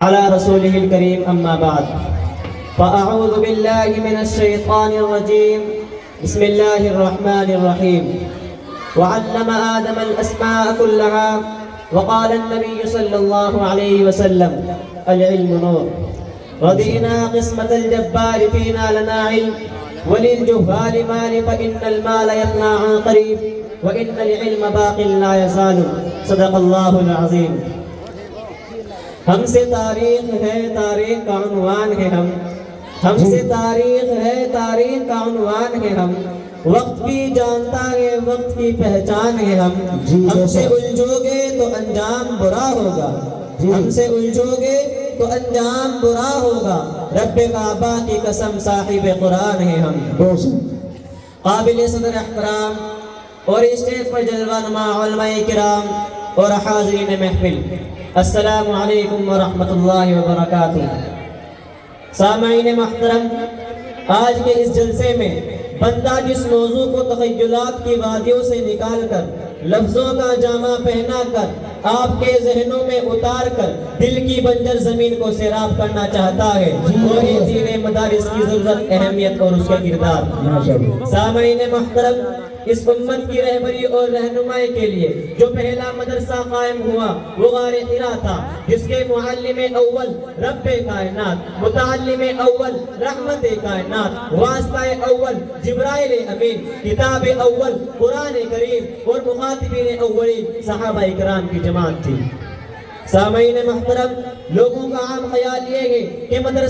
على رسوله الكريم أما بعد فأعوذ بالله من الشيطان الرجيم بسم الله الرحمن الرحيم وعلم آدم الأسماء كلها وقال النبي صلى الله عليه وسلم العلم نور رضينا قسمة الجبار فينا لنا علم وللجهال مال فإن المال يفنى عن قريب وإن العلم باق لا يزال صدق الله العظيم. ہم سے تاریخ ہے تاریخ کا عنوان ہے ہم سے تاریخ ہے تاریخ کا عنوان ہے ہم وقت بھی جانتا ہے وقت کی پہچان ہے ہم سے الجھو گے تو انجام برا ہوگا ہم سے الجھو گے تو انجام برا ہوگا رب کعبہ کی قسم صاحب قرآن ہے ہم. قابل صدر احترام اور اسٹیج پر جلوہ نما علماء کرام اور حاضرین محفل، السلام علیکم ورحمۃ اللہ وبرکاتہ. سامعین محترم، آج کے اس جلسے میں بندہ جس موضوع کو تخیلات کی وادیوں سے نکال کر لفظوں کا جامہ پہنا کر آپ کے ذہنوں میں اتار کر دل کی بنجر زمین کو سیراب کرنا چاہتا ہے وہ ہے دین مدارس کی ضرورت، اہمیت اور اس کا کردار. سامعین محترم، اس امت کی رہبری اور رہنمائی کے لیے جو پہلا مدرسہ قائم ہوا وہ غار حرا تھا، جس کے معلم اول رب کائنات، متعلم اول رحمت کائنات، واسطہ اول جبرائیل امین، کتاب اول قرآن کریم اور مخاطبین اولین صحابہ کرام کی جماعت تھی. سامعین محترم، لوگوں کا عام خیال یہ ہے کہ مدرسہ